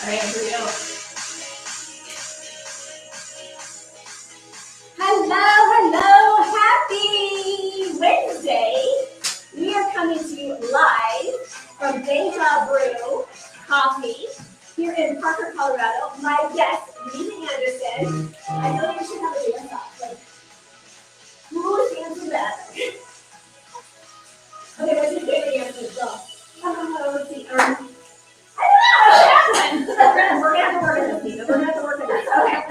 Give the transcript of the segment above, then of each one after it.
All right, here we go. Hello, happy Wednesday. We are coming to you live from DejaBrew Coffee here in Parker, Colorado. My guest, Nina Anderson. I know you should have a dance off. Like, who dances that? Okay, what's your favorite dance as well? Let's see. I don't know. We're gonna have to work on this. We're gonna have to work on this. Okay.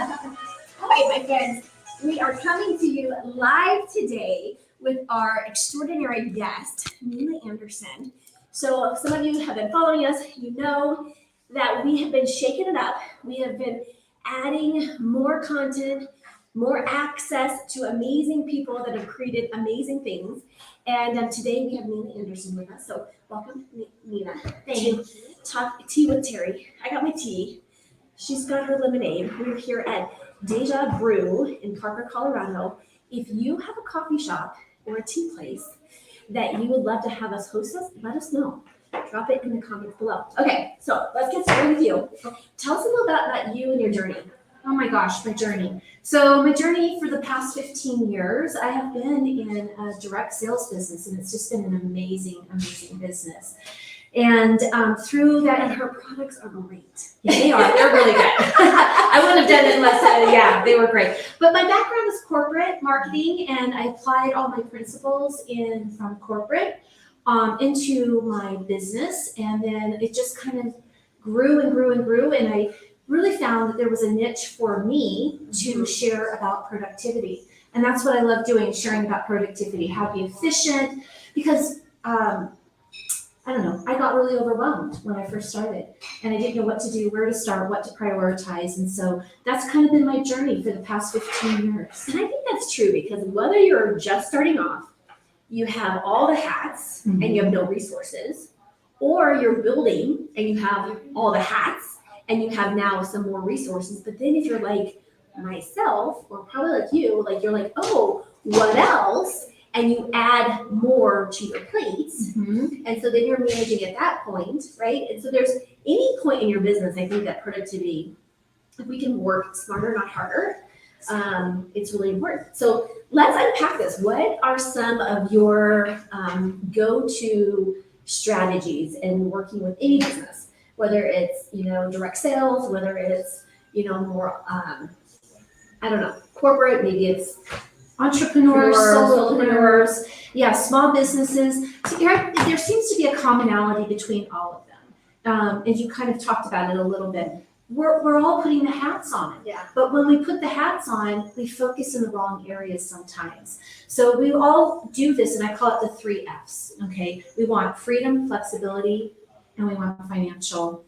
All right, my friends. We are coming to you live today with our extraordinary guest, Nina Anderson. So some of you have been following us. You know that we have been shaking it up. We have been adding more content, more access to amazing people that have created amazing things. And today we have Nina Anderson with us. So welcome, Nina. Thank you. Talk tea with Terry. I got my tea. She's got her lemonade. We're here at DejaBrew in Parker, Colorado. If you have a coffee shop or a tea place that you would love to have us host us, let us know. Drop it in the comments below. Okay, so let's get started with you. Tell us a little bit about you and your journey. Oh my gosh, my journey. So my journey for the past 15 years, I have been in a direct sales business, and it's just been an amazing, amazing business. And through that, and her products are great. Yeah, they are. They're really good. I wouldn't have done it unless, they were great. But my background is corporate marketing, and I applied all my principles from corporate into my business. And then it just kind of grew and grew and grew. And I really found that there was a niche for me to share about productivity. And that's what I love doing, sharing about productivity, how to be efficient, because I don't know, I got really overwhelmed when I first started, and I didn't know what to do, where to start, what to prioritize. And so that's kind of been my journey for the past 15 years. And I think that's true, because whether you're just starting off, you have all the hats and you have no resources, or you're building and you have all the hats and you have now some more resources. But then if you're like myself, or probably like you, like you're like, oh, what else? And you add more to your plates. And so then you're managing at that point, right? And so there's any point in your business, I think that productivity, if we can work smarter, not harder, it's really important. So let's unpack this. What are some of your go-to strategies in working with any business? Whether it's, direct sales, whether it's, more, corporate, maybe it's entrepreneurs, solopreneurs, small businesses. So there seems to be a commonality between all of them. And you kind of talked about it a little bit. We're all putting the hats on. Yeah. But when we put the hats on, we focus in the wrong areas sometimes. So we all do this, and I call it the 3 Fs, okay? We want freedom, flexibility, and we want financial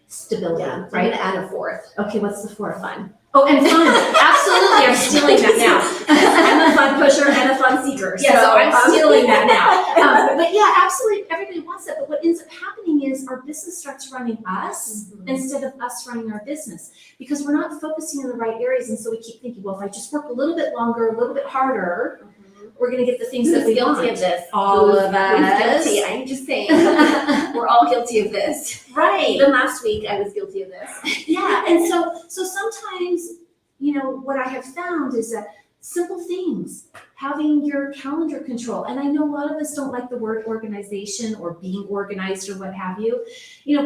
stability, right? right? I'm gonna add a 4th. Okay, what's the 4th? Fun. Oh, and fun. Absolutely. I'm stealing that now. I'm a fun pusher and a fun seeker. Yeah, so I'm stealing that now. But yeah, absolutely. Everybody wants that. But what ends up happening is our business starts running us instead of us running our business, because we're not focusing in the right areas. And so we keep thinking, well, if I just work a little bit longer, a little bit harder, we're going to get the things that we want. Guilty of this? All of us. Guilty. I'm just saying. We're all guilty of this. Right. Even last week, I was guilty of this. Yeah. And so sometimes, what I have found is that simple things, having your calendar control. And I know a lot of us don't like the word organization or being organized or what have you.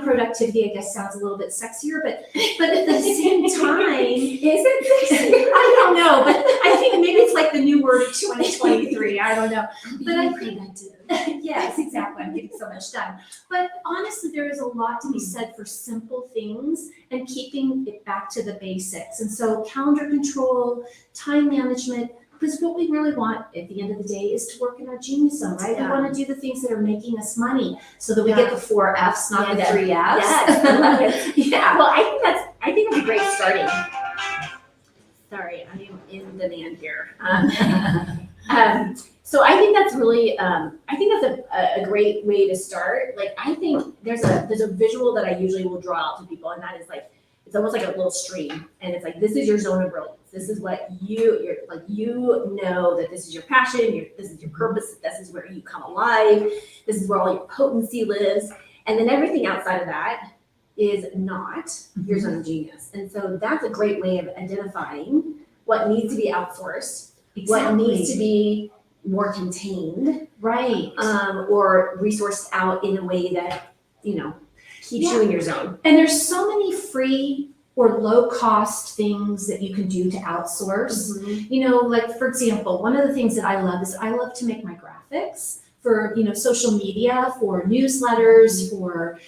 Productivity, I guess, sounds a little bit sexier, but at the same time, is it sexy? I don't know, but I think maybe it's like the new word of 2023. I don't know. But I think, yes, exactly. I'm getting so much done. But honestly, there is a lot to be said for simple things and keeping it back to the basics. And so calendar control, time management, because what we really want at the end of the day is to work in our genius zone, right? Yeah. We want to do the things that are making us money so that we get the 4 Fs, not the 3 Fs. Yes, I love it. Yeah. Well, I think that's a great starting. Sorry, I am in demand here. So I think that's really, a great way to start. Like, I think there's a visual that I usually will draw out to people, and that is like, it's almost like a little stream, and it's like, this is your zone of brilliance. This is what you're like, that this is your passion, this is your purpose, this is where you come alive, this is where all your potency lives. And then everything outside of that is not your zone of genius. And so that's a great way of identifying what needs to be outsourced, what needs to be more contained, Right. or resourced out in a way that, keeps you in your zone. And there's so many free or low cost things that you can do to outsource. Like for example, one of the things that I love is I love to make my graphics for, social media, for newsletters, for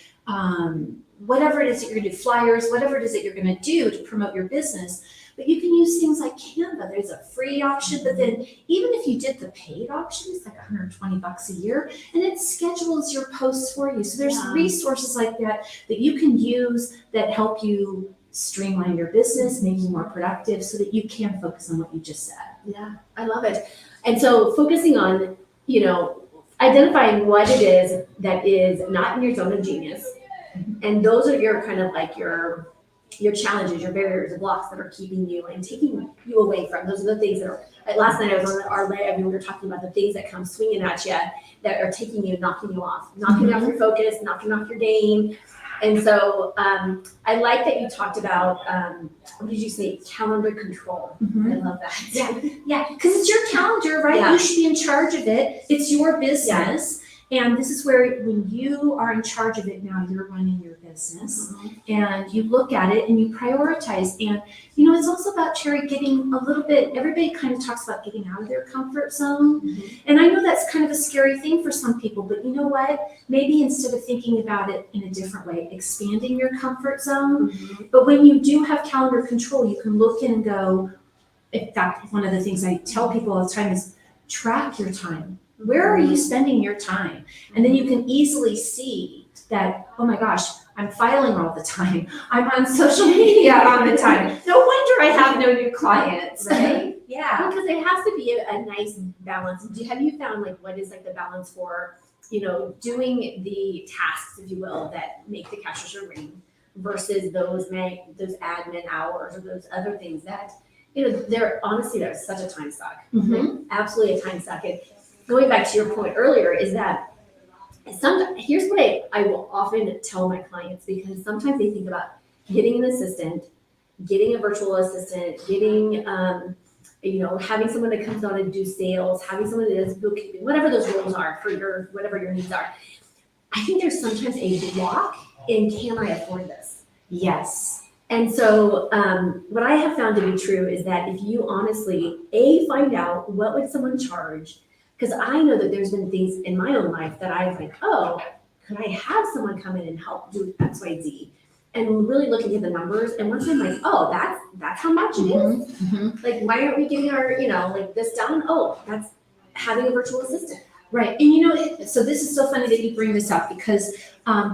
whatever it is that you're gonna do, flyers, whatever it is that you're gonna do to promote your business. But you can use things like Canva. There's a free option, but then even if you did the paid option, it's like $120 a year, and it schedules your posts for you. So there's resources like that you can use that help you streamline your business, make you more productive so that you can focus on what you just said. Yeah, I love it. And so focusing on, identifying what it is that is not in your zone of genius. And those are your kind of like your challenges, your barriers, the blocks that are keeping you and taking you away from. Those are the things that are, like last night I was on our live and we were talking about the things that come swinging at you that are taking you, knocking you off your focus, knocking off your game. And so I like that you talked about, what did you say? Calendar control. I love that. Yeah, because it's your calendar, right? Yeah. You should be in charge of it. It's your business. And this is where when you are in charge of it now, you're running your business and you look at it and you prioritize. And, it's also about, Cherry, getting a little bit, everybody kind of talks about getting out of their comfort zone. And I know that's kind of a scary thing for some people, but you know what? Maybe instead of thinking about it in a different way, expanding your comfort zone. But when you do have calendar control, you can look in and go, in fact, one of the things I tell people all the time is track your time. Where are you spending your time? And then you can easily see that, oh my gosh, I'm filing all the time. I'm on social media all the time. No wonder I have no new clients, right? Yeah. Because there has to be a nice balance. Have you found what is the balance for, doing the tasks, if you will, that make the cash register ring versus those admin hours or those other things that, they're such a time suck. Absolutely a time suck. And going back to your point earlier is that here's what I will often tell my clients, because sometimes they think about getting an assistant, getting a virtual assistant, getting, having someone that comes on and do sales, having someone that does bookkeeping, whatever those roles are for whatever your needs are. I think there's sometimes a block in, can I afford this? Yes. And so what I have found to be true is that if you honestly, find out what would someone charge. Because I know that there's been things in my own life that I was like, oh, could I have someone come in and help do X, Y, Z? And really looking at the numbers. And once I'm like, oh, that's how much it is. Like, why aren't we getting our, this done? Oh, that's having a virtual assistant. Right. And so this is so funny that you bring this up, because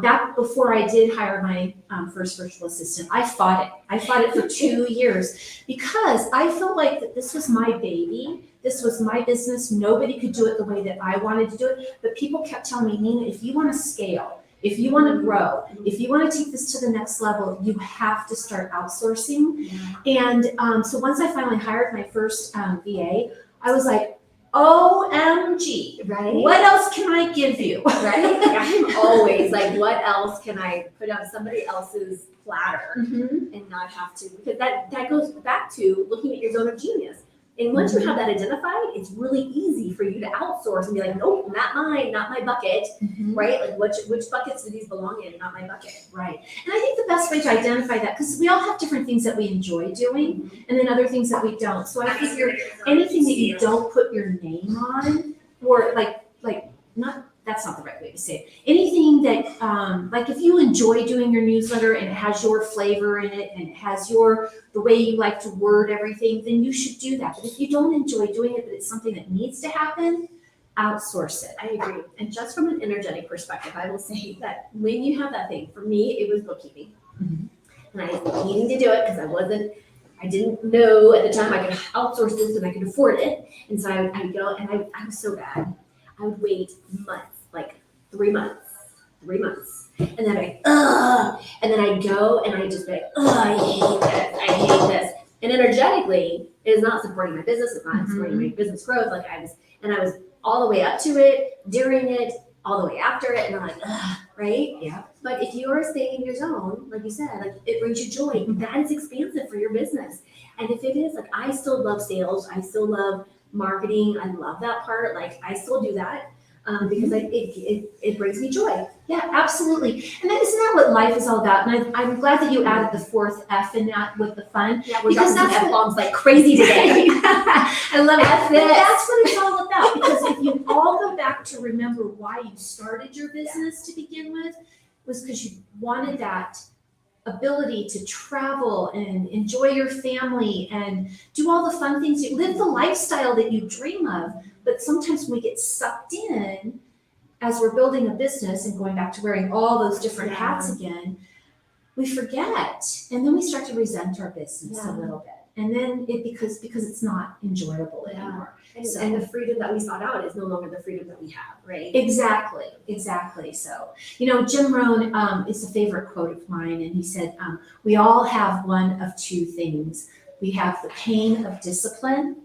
back before I did hire my first virtual assistant, I fought it. I fought it for 2 years because I felt like that this was my baby. This was my business. Nobody could do it the way that I wanted to do it. But people kept telling me, Nina, if you want to scale, if you want to grow, if you want to take this to the next level, you have to start outsourcing. And so once I finally hired my first VA, I was like, OMG, right? What else can I give you? Right? I'm always like, what else can I put on somebody else's platter and not have to? Because that goes back to looking at your zone of genius. And once you have that identified, it's really easy for you to outsource and be like, nope, not mine, not my bucket, right? Like which buckets do these belong in? Not my bucket. Right. And I think the best way to identify that, because we all have different things that we enjoy doing and then other things that we don't. So I figure anything that you don't put your name on, or that's not the right way to say it. Anything that, like if you enjoy doing your newsletter and it has your flavor in it and it has the way you like to word everything, then you should do that. But if you don't enjoy doing it, but it's something that needs to happen, outsource it. I agree. And just from an energetic perspective, I will say that when you have that thing, for me, it was bookkeeping. And I was needing to do it because I didn't know at the time I could outsource this and I could afford it. And so I would go, and I was so bad. I would wait months. Like 3 months. And then and then I'd go and I'd just be like, I hate this. And energetically, it is not supporting my business, it's not supporting my business growth. I was all the way up to it, during it, all the way after it, and they're like, ugh, right? Yeah. But if you are staying in your zone, like you said, like it brings you joy, that is expansive for your business. And if it is, like, I still love sales, I still love marketing, I love that part, like I still do that. Because it brings me joy. Yeah, absolutely. And then isn't that what life is all about? And I'm glad that you added the fourth F in that with the fun. Yeah, we're Because dropping that's some F-bombs like crazy today. I love it. F But this. that's what it's all about. Because if you all go back to remember why you started your business to begin with, was because you wanted that ability to travel and enjoy your family and do all the fun things, you live the lifestyle that you dream of. But sometimes when we get sucked in as we're building a business and going back to wearing all those different hats again, we forget, and then we start to resent our business a little bit. And then because it's not enjoyable anymore. And the freedom that we sought out is no longer the freedom that we have, right? Exactly. So, Jim Rohn is a favorite quote of mine, and he said, we all have one of two things. We have the pain of discipline,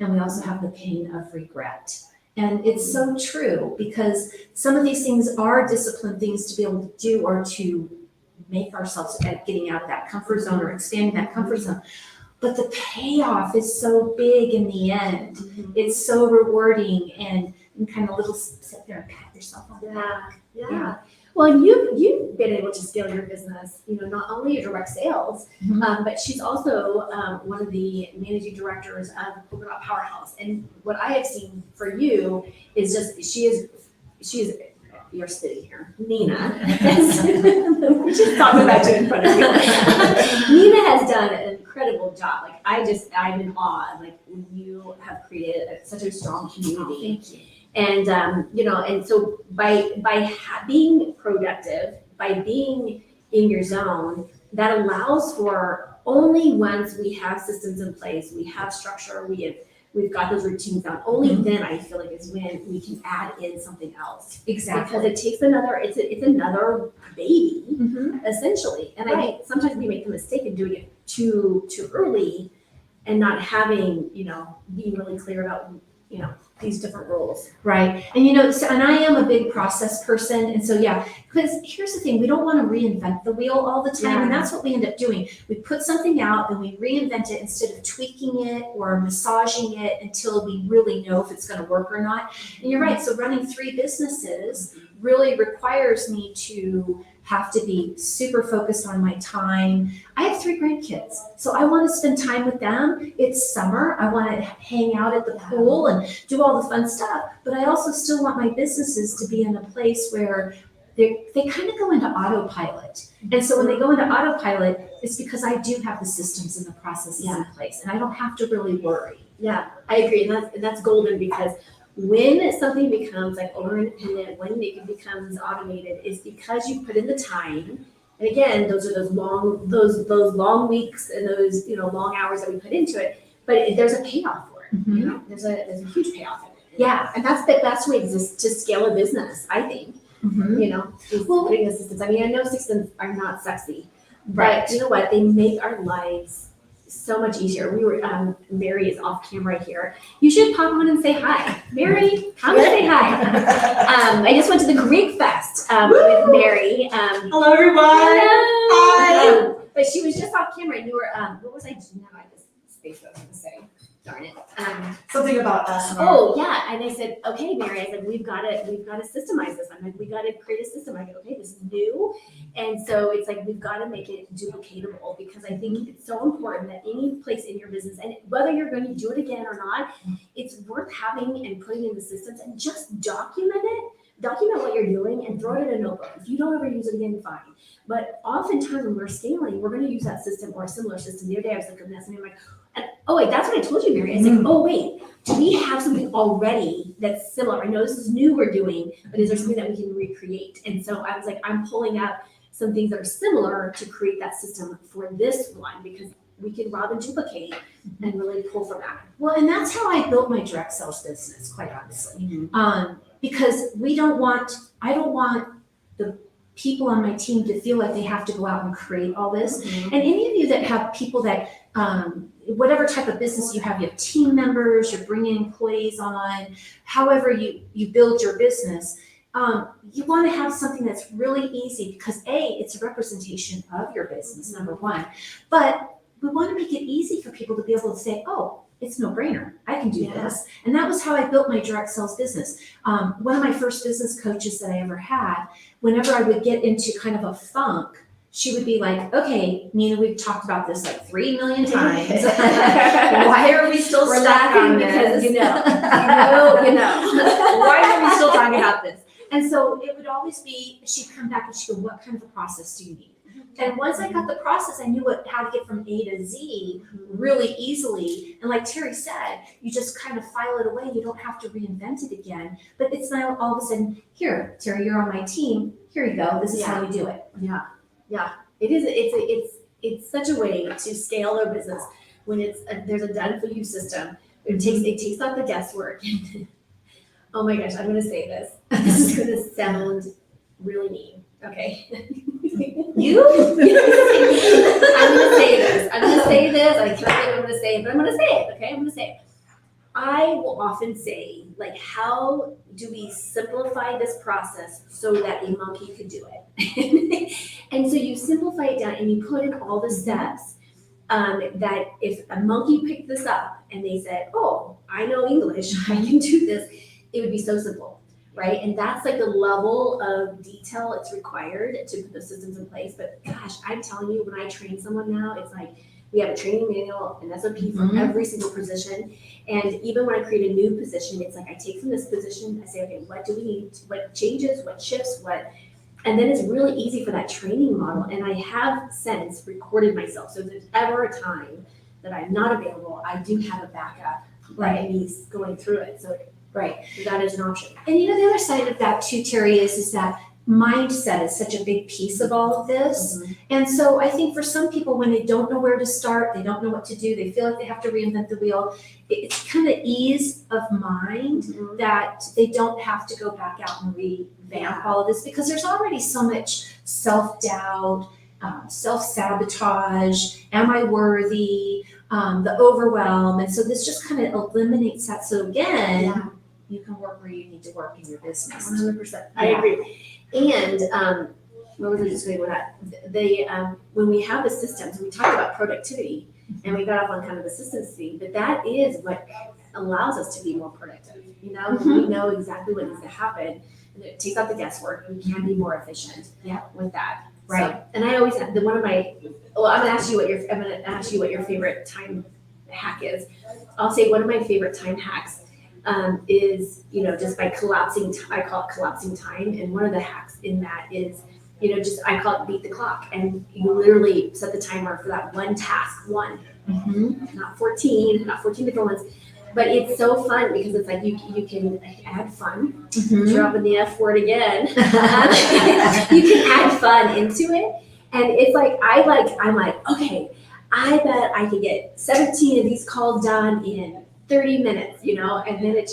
and we also have the pain of regret. And it's so true, because some of these things are discipline things to be able to do, or to make ourselves at getting out of that comfort zone or expanding that comfort zone. But the payoff is so big in the end. It's so rewarding, and kind of little sit there and pat yourself on the back. Yeah. Well, you've been able to scale your business, not only your direct sales, but she's also one of the managing directors of Powerhouse. And what I have seen for you is just, she is, you're sitting here, Nina. We just talked about you in front of you. Nina has done an incredible job. Like, I'm in awe. Like, you have created such a strong community. Thank you. And and so by being productive, by being in your zone, that allows for, only once we have systems in place, we have structure, we've got those routines down, only then I feel like is when we can add in something else. Exactly. Because it takes it's another baby, essentially. And I think sometimes we make the mistake of doing it too early and not having, being really clear about, these different rules. Right. And and I am a big process person. And so, because here's the thing, we don't want to reinvent the wheel all the time. And that's what we end up doing. We put something out and we reinvent it instead of tweaking it or massaging it until we really know if it's going to work or not. And you're right. So running 3 businesses really requires me to have to be super focused on my time. I have 3 grandkids, so I want to spend time with them. It's summer. I want to hang out at the pool and do all the fun stuff, but I also still want my businesses to be in a place where they kind of go into autopilot. And so when they go into autopilot, it's because I do have the systems and the processes in place, and I don't have to really worry. Yeah, I agree. And that's golden, because when something becomes like owner independent, when it becomes automated, is because you put in the time. And again, those are those long weeks and those long hours that we put into it. But there's a payoff for it. There's a huge payoff in it. Yeah, and that's the best way to scale a business, I think. Is putting the systems. I mean, I know systems are not sexy, but you know what? They make our lives so much easier. Mary is off camera here. You should pop on and say hi. Mary, come and say hi. I just went to the Greek Fest with Mary. Hello, everyone. Hi. But she was just off camera, and you were, what was I doing? I just spaced what I was going to say. Darn it. Something about us. Oh yeah, and I said, okay, Mary. I said, we've got to systemize this. I'm like, we got to create a system. I go, okay, this is new, and so it's like we've got to make it duplicatable, because I think it's so important that any place in your business, and whether you're going to do it again or not, it's worth having and putting in the systems and just document it. Document what you're doing and throw it in a notebook. If you don't ever use it again, fine. But oftentimes when we're scaling, we're going to use that system or a similar system. The other day I was looking at this and I'm like, oh wait, that's what I told you, Mary. I was like, oh wait, do we have something already that's similar? I know this is new we're doing, but is there something that we can recreate? And so I was like, I'm pulling up some things that are similar to create that system for this one, because we can rob and duplicate and really pull from that. Well, and that's how I built my direct sales business, quite honestly. Because I don't want the people on my team to feel like they have to go out and create all this. And any of you that have people that, whatever type of business you have team members, you're bringing employees on, however you build your business, you want to have something that's really easy because it's a representation of your business, number one. But we want to make it easy for people to be able to say, oh, it's no brainer. I can do this. And that was how I built my direct sales business. One of my first business coaches that I ever had, whenever I would get into kind of a funk, she would be like, okay, Nina, we've talked about this like 3 million times. Why are we still We're stuck on laughing this? because you know. Why are we still talking about this? And so it would always be, she'd come back and she'd go, what kind of a process do you need? And once I got the process, I knew how to get from A to Z really easily. And like Terry said, you just kind of file it away. You don't have to reinvent it again. But it's now all of a sudden, here, Terry, you're on my team. Here you go. This is how you do it. Yeah. It is. It's such a way to scale their business when there's a done for you system. It takes out the guesswork. Oh my gosh, I'm going to say this. This is going to sound really mean. Okay. You? I'm going to say this. I can't think what I'm going to say, but I'm going to say it. Okay, I'm going to say it. I will often say, like, how do we simplify this process so that a monkey could do it? And so you simplify it down and you put in all the steps that if a monkey picked this up and they said, oh, I know English, I can do this, it would be so simple, right? And that's like the level of detail it's required to put those systems in place. But gosh, I'm telling you, when I train someone now, it's like we have a training manual, an SOP for every single position. And even when I create a new position, it's like I take from this position, I say, okay, what do we need? What changes? What shifts? And then it's really easy for that training model. And I have since recorded myself. So if there's ever a time that I'm not available, I do have a backup that means going through it. So that is an option. And the other side of that too, Terry, is that mindset is such a big piece of all of this. And so I think for some people, when they don't know where to start, they don't know what to do, they feel like they have to reinvent the wheel, it's kind of ease of mind that they don't have to go back out and revamp all of this, because there's already so much self-doubt, self-sabotage, am I worthy, the overwhelm. And so this just kind of eliminates that. So again, you can work where you need to work in your business. 100%. I agree. And what was I just going with that? When we have the systems, we talk about productivity, and we got off on kind of the systems thing, but that is what allows us to be more productive. You know, when we know exactly what needs to happen, and it takes out the guesswork, we can be more efficient with that. Right. So, and I always have I'm gonna ask you what your favorite time hack is. I'll say one of my favorite time hacks is, just by collapsing, I call it collapsing time. And one of the hacks in that is, I call it beat the clock. And you literally set the timer for that one task, not 14 different ones. But it's so fun because it's like you can add fun, dropping the F word again. You can add fun into it. And it's like, I'm like, okay, I bet I could get 17 of these calls done in 30 minutes, and then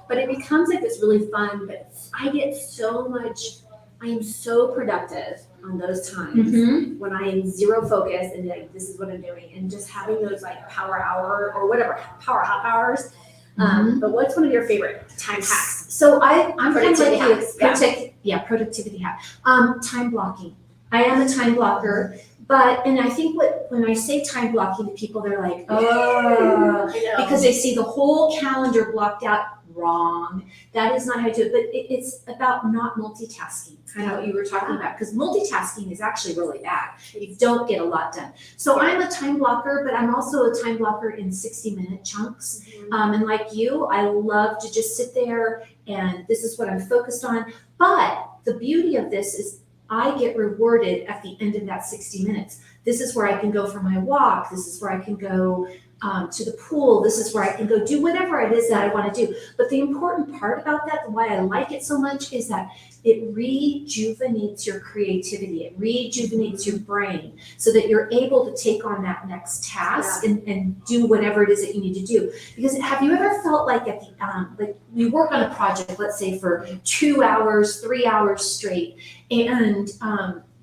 but it becomes like this really fun, but I am so productive on those times when I am zero focus and like, this is what I'm doing, and just having those like power hour or whatever, power hop hours. But what's one of your favorite time hacks? So I'm Productivity kind of hacks, productivity hack. Time blocking. I am a time blocker. And I think when I say time blocking to people, they're like, oh, because they see the whole calendar blocked out. Wrong. That is not how to do it. But it's about not multitasking, kind of what you were talking about, because multitasking is actually really bad. You don't get a lot done. So I'm a time blocker, but I'm also a time blocker in 60-minute chunks. And like you, I love to just sit there and this is what I'm focused on. But the beauty of this is I get rewarded at the end of that 60 minutes. This is where I can go for my walk. This is where I can go to the pool. This is where I can go do whatever it is that I want to do. But the important part about that, why I like it so much, is that it rejuvenates your creativity. It rejuvenates your brain so that you're able to take on that next task and do whatever it is that you need to do. Because have you ever felt like at the like you work on a project, let's say for 2 hours, 3 hours straight, and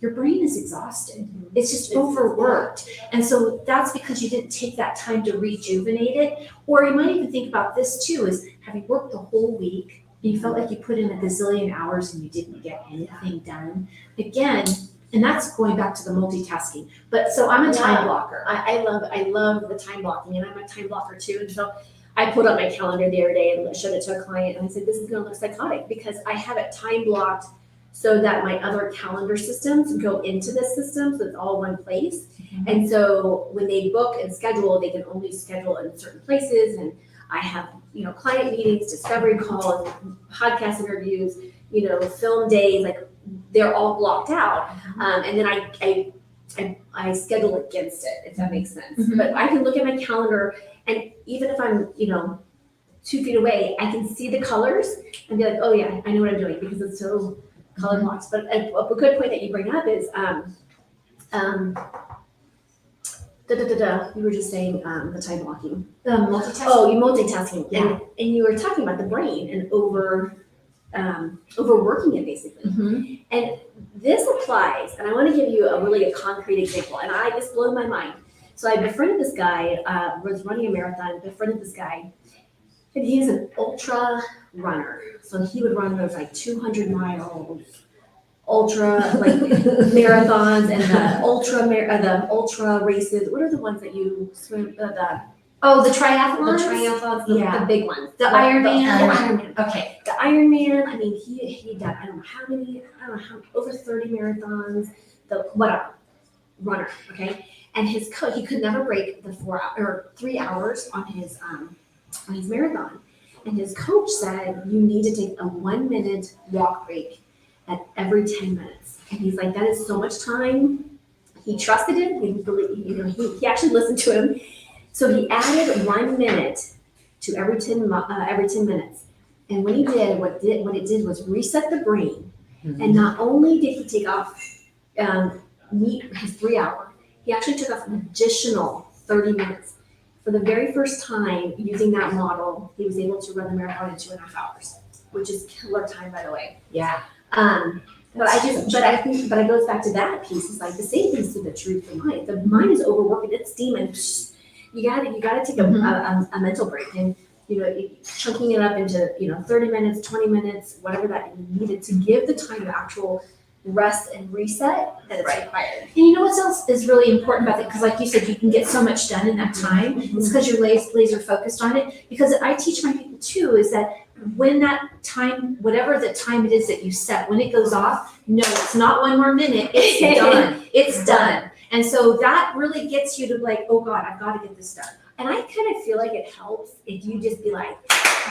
your brain is exhausted. It's just overworked. And so that's because you didn't take that time to rejuvenate it. Or you might even think about this too, is having worked the whole week, you felt like you put in a gazillion hours and you didn't get anything done, again, and that's going back to the multitasking. But so I'm a time blocker. I love the time blocking, and I'm a time blocker too. And so I pulled up my calendar the other day and showed it to a client, and I said, this is going to look psychotic because I have it time blocked so that my other calendar systems go into this system, so it's all one place. And so when they book and schedule, they can only schedule in certain places. And I have, client meetings, discovery calls, podcast interviews, film days, like they're all blocked out. And then I schedule against it, if that makes sense. But I can look at my calendar, and even if I'm, 2 feet away, I can see the colors and be like, oh yeah, I know what I'm doing because it's so color blocks. But a good point that you bring up is, you were just saying the time blocking. Multitasking. Oh, you multitasking. Yeah. And you were talking about the brain and overworking it basically. And this applies, and I want to give you a concrete example. And this blew my mind. So I befriended this guy, was running a marathon, befriended this guy, and he's an ultra runner. So he would run those like 200 miles, ultra like marathons, and the ultra races. What are the ones that you swim? The triathlons. The triathlons, the big ones. The Ironman. Ironman. Okay. The Ironman. I mean, he done I don't know how over 30 marathons. The whatever runner. Okay, and his coach, he could never break the 4 hour or 3 hours on his marathon. And his coach said you need to take a 1 minute walk break at every 10 minutes. And he's like, that is so much time. He trusted him. He actually listened to him. So he added 1 minute to every 10 minutes. And when he did, what it did was reset the brain. And not only did he take off meet his 3 hour, he actually took off an additional 30 minutes. For the very first time using that model, he was able to run the marathon in 2.5 hours, which is killer time, by the way. Yeah. But it goes back to that piece. It's like the same thing to the truth of the mind. The mind is overworking. It's steaming. You gotta take a mental break, and chunking it up into 30 minutes, 20 minutes, whatever that you needed to give the time of actual rest and reset that it's required. And you know what else is really important about it? Because like you said, you can get so much done in that time. It's because you're laser focused on it. Because I teach my people too is that when that time, whatever the time it is that you set, when it goes off, no, it's not 1 more minute. It's done. It's done. And so that really gets you to like, oh God, I've got to get this done. And I kind of feel like it helps if you just be like,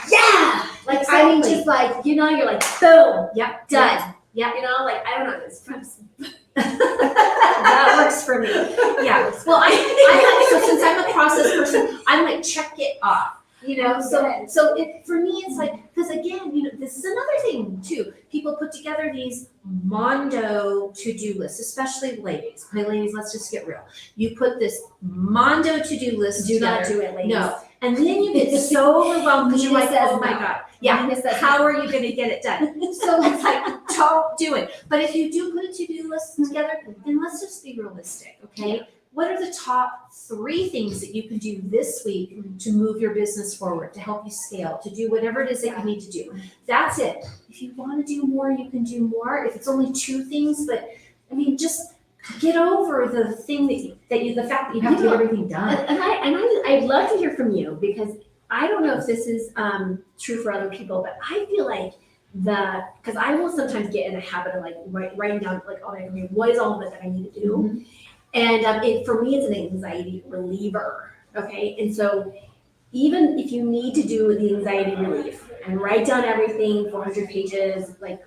yeah, like exactly. I mean, just like you're like, boom, Yep, done. Yeah. Like I don't know, this that works for me. Yeah. Well, I so since I'm a process person, I'm like check it off. So for me it's like, because again, this is another thing too. People put together these Mondo to-do lists, especially ladies. My ladies, let's just get real. You put this Mondo to-do list Do together. not do it, ladies. No. And then you get so overwhelmed because you're like, oh my God. Yeah, how are you going to get it done? So it's like, don't do it. But if you do put a to-do list together, then let's just be realistic, okay? What are the top 3 things that you can do this week to move your business forward, to help you scale, to do whatever it is that you need to do? That's it. If you want to do more, you can do more. If it's only 2 things, but I mean, just get over the thing the fact that you have to get everything done. And I'd love to hear from you, because I don't know if this is true for other people, but I feel like because I will sometimes get in a habit of like writing down like, oh, what is all of it that I need to do? And for me, it's an anxiety reliever. Okay, and so even if you need to do the anxiety relief and write down everything, 400 pages, like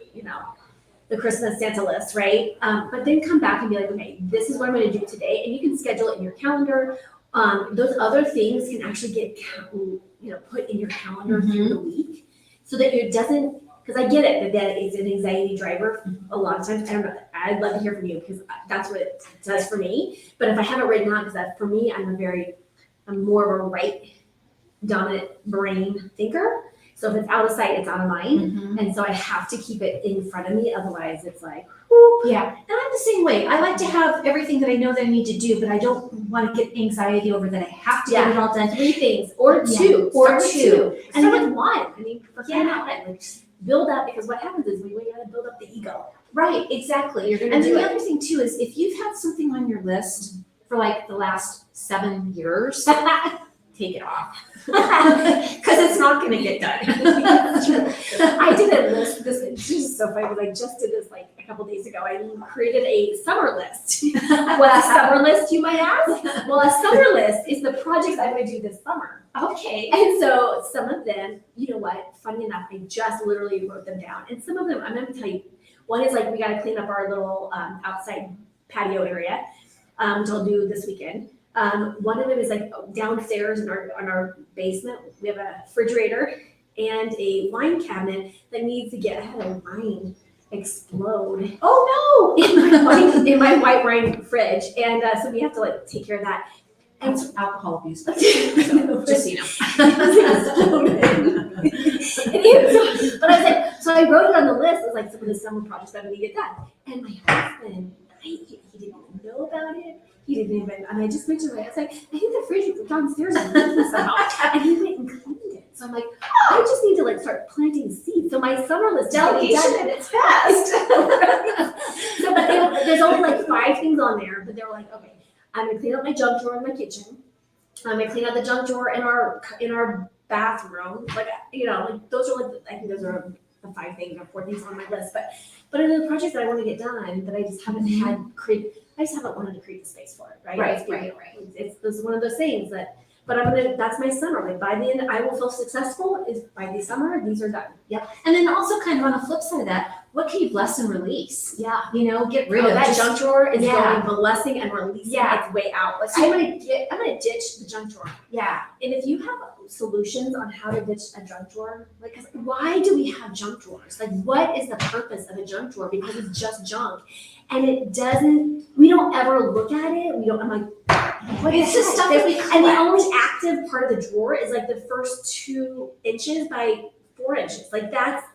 the Christmas Santa list, right? But then come back and be like, okay, this is what I'm going to do today, and you can schedule it in your calendar. Those other things can actually get put in your calendar through the week, so that it doesn't. Because I get it that is an anxiety driver a lot of times. I don't know. I'd love to hear from you, because that's what it does for me. But if I have it written down, because that for me, I'm more of a right dominant brain thinker. So if it's out of sight, it's out of mind. And so I have to keep it in front of me. Otherwise, it's like, whoop. Yeah. And I'm the same way. I like to have everything that I know that I need to do, but I don't want to get anxiety over that I have to get it all done. 3 things or 2. Or Start with 2. And then 1. I mean, for crying out loud. build up, because what happens is we gotta build up the ego. Right, exactly. You're gonna And do then the it. other thing too is if you've had something on your list for like the last 7 years, take it off. Because it's not gonna get done. I did a list, this is so funny, because I just did this like a couple days ago. I created a summer list. What a summer list, you might ask? Well, a summer list is the projects I'm gonna do this summer. Okay. And so some of them, you know what, funny enough, I just literally wrote them down. And some of them, I'm gonna tell you, one is like, we gotta clean up our little outside patio area, which I'll do this weekend. One of them is like downstairs in our basement, we have a refrigerator and a wine cabinet that needs to get, I had a wine explode. Oh In my white wine fridge. And so we have to like take care of that. no. That's alcohol abuse. Just Just so you know. But I was like, so I wrote it on the list as like some of the summer projects that I'm gonna get done. And my husband, he didn't even know about it. He didn't even, and I just mentioned it. I was like, I think the fridge is downstairs and leaking somehow. And he went and cleaned it. So I'm like, I just need to like start planting seeds. So my summer list is already Delegation done. at its best. So, but there's only like 5 things on there, but they were like, okay, I'm gonna clean up my junk drawer in my kitchen. I'm gonna clean out the junk drawer in our bathroom. Like, you know, like those are like, I think those are the 5 things or 4 things on my list. But in the projects that I want to get done that I just haven't I just haven't wanted to create the space for it, right? Right. It's this is one of those things that, but that's my summer. Like by the end, I will feel successful is by the summer, these are done. Yep. And then also kind of on the flip side of that, what can you bless and release? Yeah. You know, get rid Oh, of that just- junk drawer is Yeah. going blessing and releasing Yeah. its way out. Like, so I'm gonna ditch the junk drawer. Yeah. And if you have solutions on how to ditch a junk drawer, like, 'cause why do we have junk drawers? Like, what is the purpose of a junk drawer? Because it's just junk. And we don't ever look at it. I'm like, what It's the just heck? stuff that we And the collect. only active part of the drawer is like the first 2 inches by 4 inches. Like that's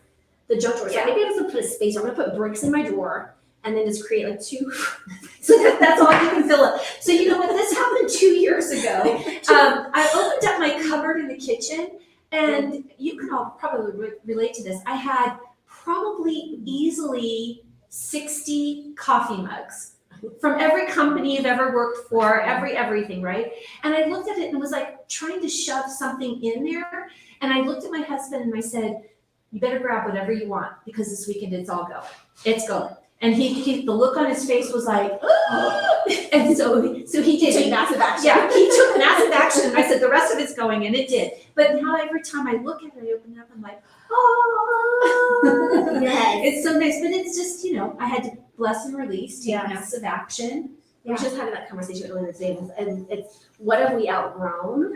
the junk drawer. So Yeah. maybe I'm gonna put a space. I'm gonna put bricks in my drawer and then just create like 2. So that's all you can fill up. So you know what, this happened 2 years ago. I opened up my cupboard in the kitchen, and you can all probably relate to this. I had probably easily 60 coffee mugs from every company I've ever worked for, everything, right? And I looked at it and was like trying to shove something in there. And I looked at my husband and I said, you better grab whatever you want because this weekend it's all going. It's going. And the look on his face was like, and so he did. Take massive action. Yeah, he took massive action. And I said, the rest of it's going, and it did. But now every time I look at it, I open it up, I'm like, oh, Yes. it's so nice. But it's just, you know, I had to bless and release, take Yes. massive action. We were just having that conversation earlier today, and it's what have we outgrown?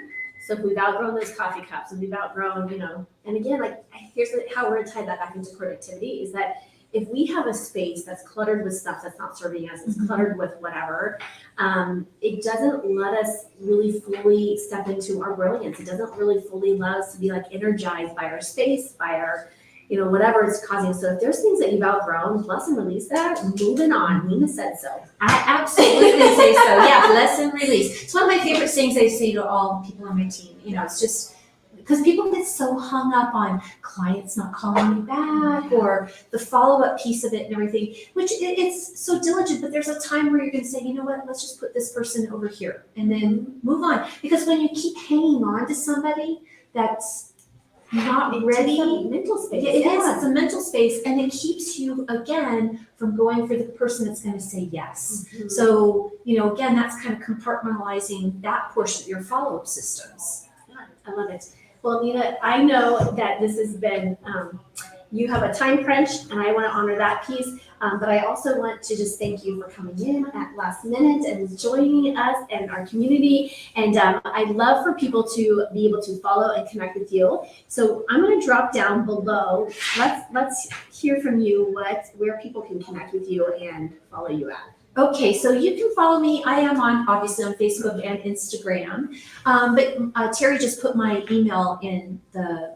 So if we've outgrown those coffee cups, and we've outgrown, you know, and again, like here's how we're gonna tie that back into productivity is that if we have a space that's cluttered with stuff that's not serving us, it's cluttered with whatever, it doesn't let us really fully step into our brilliance. It doesn't really fully allow us to be like energized by our space, by our, you know, whatever it's causing. So if there's things that you've outgrown, bless and release that, moving on. Nina said so. I absolutely say so. Yeah, bless and release. It's one of my favorite things I say to all people on my team. You know, it's just because people get so hung up on clients not calling me back or the follow-up piece of it and everything, which it's so diligent, but there's a time where you're going to say, you know what, let's just put this person over here and then move on. Because when you keep hanging on to somebody that's not ready, Mental space. it is. It's a mental space, and it keeps you again from going for the person that's going to say yes. Mhm. So, you know, again, that's kind of compartmentalizing that portion of your follow-up systems. I love it. Well, Nina, I know that this has been, you have a time crunch and I want to honor that piece. But I also want to just thank you for coming in at last minute and joining us and our community. And I'd love for people to be able to follow and connect with you. So I'm going to drop down below. Let's hear from you where people can connect with you and follow you at. Okay, so you can follow me. I am obviously on Facebook and Instagram. But Terry just put my email in the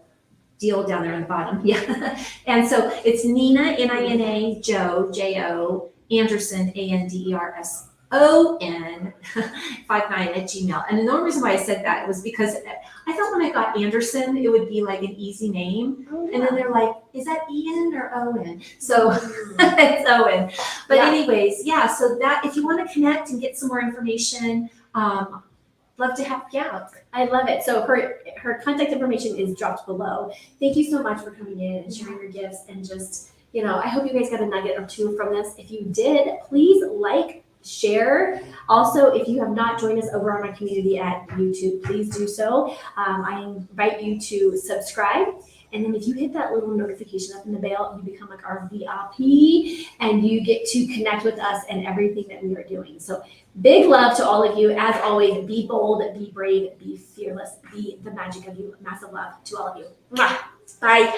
deal down there on the bottom. Yeah. And so it's Nina, Nina, Jo, Jo, Anderson, Anderson, on59@gmail. And the only reason why I said that was because I thought when I got Anderson, it would be like an easy name. And then they're like, is that Ian or Owen? So it's Owen. But Yeah. anyways, yeah, so that if you want to connect and get some more information, love to help you out. I love it. So her contact information is dropped below. Thank you so much for coming in and sharing your gifts and just, I hope you guys got a nugget or two from this. If you did, please like, share. Also, if you have not joined us over on our community at YouTube, please do so. I invite you to subscribe. And then if you hit that little notification up in the bell, you become like our VIP and you get to connect with us and everything that we are doing. So big love to all of you. As always, be bold, be brave, be fearless, be the magic of you. Massive love to all of you. Mwah. Bye.